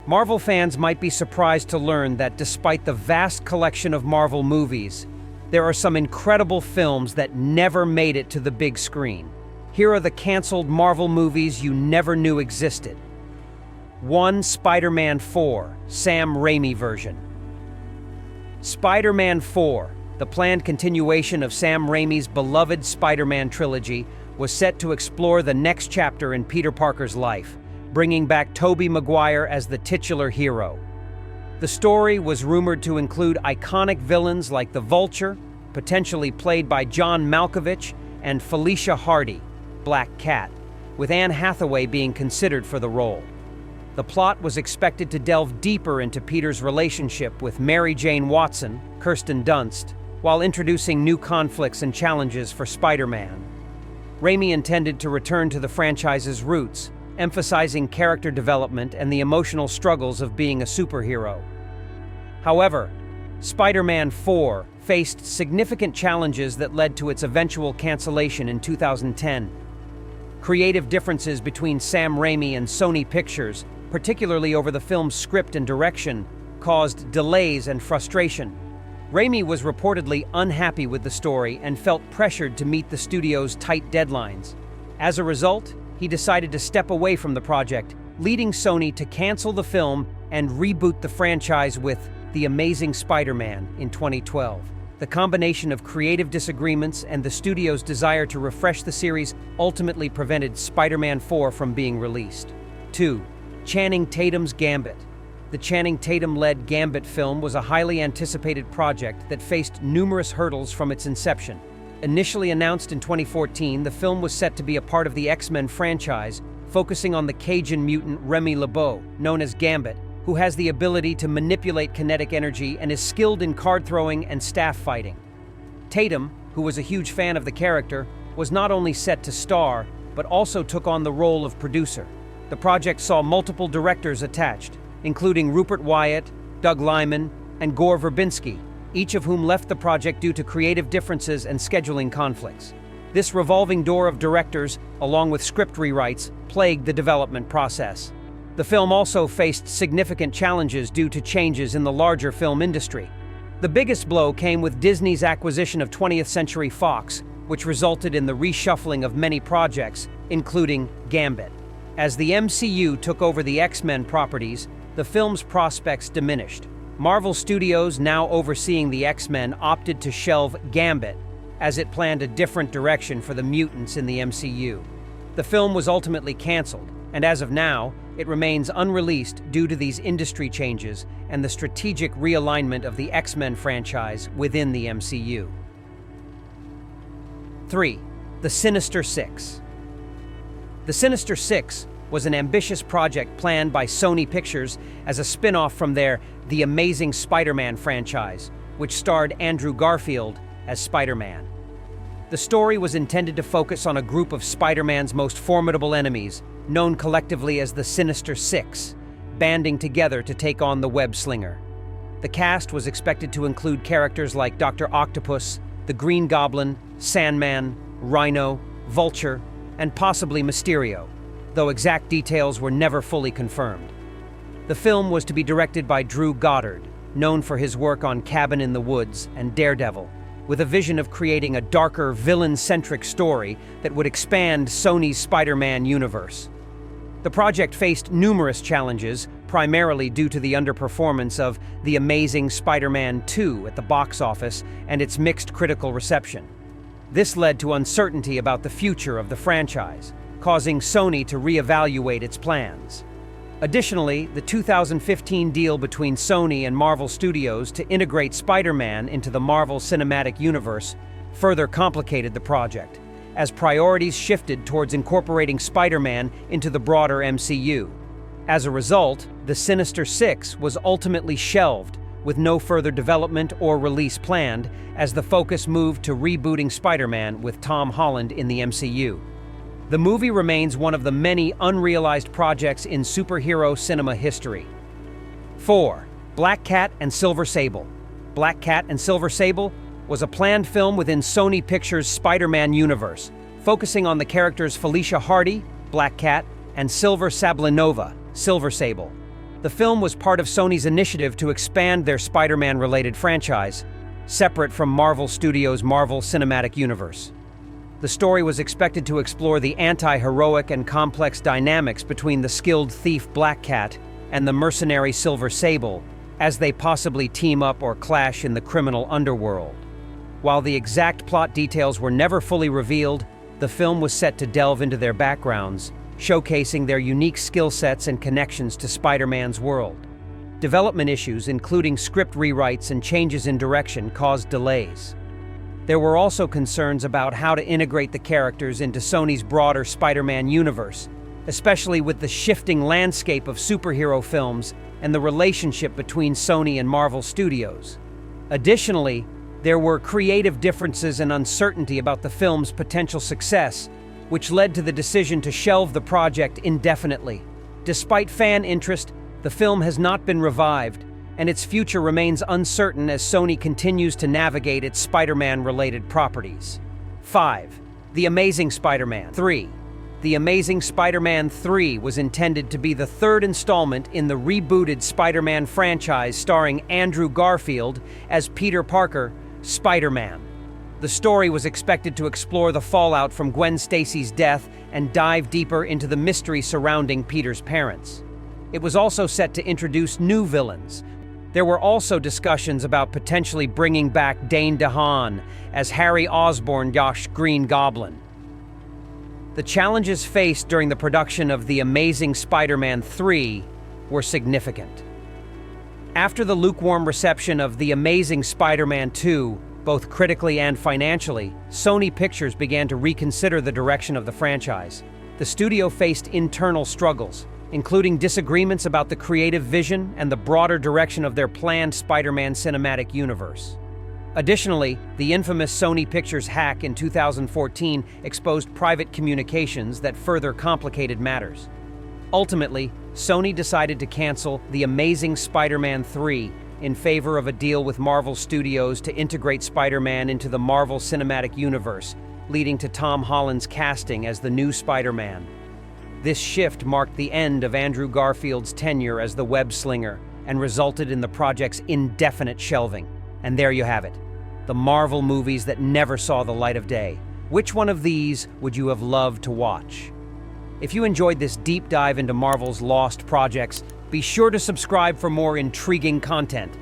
Marvel fans might be surprised to learn that despite the vast collection of Marvel movies, there are some incredible films that never made it to the big screen. Here are the canceled Marvel movies you never knew existed. 1. Spider-Man 4, Sam Raimi version. Spider-Man 4, the planned continuation of Sam Raimi's beloved Spider-Man trilogy, was set to explore the next chapter in Peter Parker's life, bringing back Tobey Maguire as the titular hero. The story was rumored to include iconic villains like the Vulture, potentially played by John Malkovich, and Felicia Hardy, Black Cat, with Anne Hathaway being considered for the role. The plot was expected to delve deeper into Peter's relationship with Mary Jane Watson, Kirsten Dunst, while introducing new conflicts and challenges for Spider-Man. Raimi intended to return to the franchise's roots, emphasizing character development and the emotional struggles of being a superhero. However, Spider-Man 4 faced significant challenges that led to its eventual cancellation in 2010. Creative differences between Sam Raimi and Sony Pictures, particularly over the film's script and direction, caused delays and frustration. Raimi was reportedly unhappy with the story and felt pressured to meet the studio's tight deadlines. As a result, he decided to step away from the project, leading Sony to cancel the film and reboot the franchise with The Amazing Spider-Man in 2012. The combination of creative disagreements and the studio's desire to refresh the series ultimately prevented Spider-Man 4 from being released. 2. Channing Tatum's Gambit. The Channing Tatum-led Gambit film was a highly anticipated project that faced numerous hurdles from its inception. Initially announced in 2014, the film was set to be a part of the X-Men franchise, focusing on the Cajun mutant Remy LeBeau, known as Gambit, who has the ability to manipulate kinetic energy and is skilled in card throwing and staff fighting. Tatum, who was a huge fan of the character, was not only set to star, but also took on the role of producer. The project saw multiple directors attached, including Rupert Wyatt, Doug Liman, and Gore Verbinski, each of whom left the project due to creative differences and scheduling conflicts. This revolving door of directors, along with script rewrites, plagued the development process. The film also faced significant challenges due to changes in the larger film industry. The biggest blow came with Disney's acquisition of 20th Century Fox, which resulted in the reshuffling of many projects, including Gambit. As the MCU took over the X-Men properties, the film's prospects diminished. Marvel Studios, now overseeing the X-Men, opted to shelve Gambit, as it planned a different direction for the mutants in the MCU. The film was ultimately canceled, and as of now, it remains unreleased due to these industry changes and the strategic realignment of the X-Men franchise within the MCU. 3. The Sinister Six. The Sinister Six was an ambitious project planned by Sony Pictures as a spin-off from their The Amazing Spider-Man franchise, which starred Andrew Garfield as Spider-Man. The story was intended to focus on a group of Spider-Man's most formidable enemies, known collectively as the Sinister Six, banding together to take on the Web Slinger. The cast was expected to include characters like Dr. Octopus, the Green Goblin, Sandman, Rhino, Vulture, and possibly Mysterio, though exact details were never fully confirmed. The film was to be directed by Drew Goddard, known for his work on Cabin in the Woods and Daredevil, with a vision of creating a darker, villain-centric story that would expand Sony's Spider-Man universe. The project faced numerous challenges, primarily due to the underperformance of The Amazing Spider-Man 2 at the box office and its mixed critical reception. This led to uncertainty about the future of the franchise, causing Sony to reevaluate its plans. Additionally, the 2015 deal between Sony and Marvel Studios to integrate Spider-Man into the Marvel Cinematic Universe further complicated the project, as priorities shifted towards incorporating Spider-Man into the broader MCU. As a result, the Sinister Six was ultimately shelved, with no further development or release planned, as the focus moved to rebooting Spider-Man with Tom Holland in the MCU. The movie remains one of the many unrealized projects in superhero cinema history. 4. Black Cat and Silver Sable. Black Cat and Silver Sable was a planned film within Sony Pictures' Spider-Man universe, focusing on the characters Felicia Hardy, Black Cat, and Silver Sablinova, Silver Sable. The film was part of Sony's initiative to expand their Spider-Man-related franchise, separate from Marvel Studios' Marvel Cinematic Universe. The story was expected to explore the anti-heroic and complex dynamics between the skilled thief Black Cat and the mercenary Silver Sable, as they possibly team up or clash in the criminal underworld. While the exact plot details were never fully revealed, the film was set to delve into their backgrounds, showcasing their unique skill sets and connections to Spider-Man's world. Development issues, including script rewrites and changes in direction, caused delays. There were also concerns about how to integrate the characters into Sony's broader Spider-Man universe, especially with the shifting landscape of superhero films and the relationship between Sony and Marvel Studios. Additionally, there were creative differences and uncertainty about the film's potential success, which led to the decision to shelve the project indefinitely. Despite fan interest, the film has not been revived, and its future remains uncertain as Sony continues to navigate its Spider-Man-related properties. 5. The Amazing Spider-Man 3. The Amazing Spider-Man 3 was intended to be the third installment in the rebooted Spider-Man franchise starring Andrew Garfield as Peter Parker, Spider-Man. The story was expected to explore the fallout from Gwen Stacy's death and dive deeper into the mystery surrounding Peter's parents. It was also set to introduce new villains. There were also discussions about potentially bringing back Dane DeHaan as Harry Osborn-Josh Green Goblin. The challenges faced during the production of The Amazing Spider-Man 3 were significant. After the lukewarm reception of The Amazing Spider-Man 2, both critically and financially, Sony Pictures began to reconsider the direction of the franchise. The studio faced internal struggles, including disagreements about the creative vision and the broader direction of their planned Spider-Man cinematic universe. Additionally, the infamous Sony Pictures hack in 2014 exposed private communications that further complicated matters. Ultimately, Sony decided to cancel The Amazing Spider-Man 3 in favor of a deal with Marvel Studios to integrate Spider-Man into the Marvel Cinematic Universe, leading to Tom Holland's casting as the new Spider-Man. This shift marked the end of Andrew Garfield's tenure as the web-slinger and resulted in the project's indefinite shelving. And there you have it, the Marvel movies that never saw the light of day. Which one of these would you have loved to watch? If you enjoyed this deep dive into Marvel's lost projects, be sure to subscribe for more intriguing content.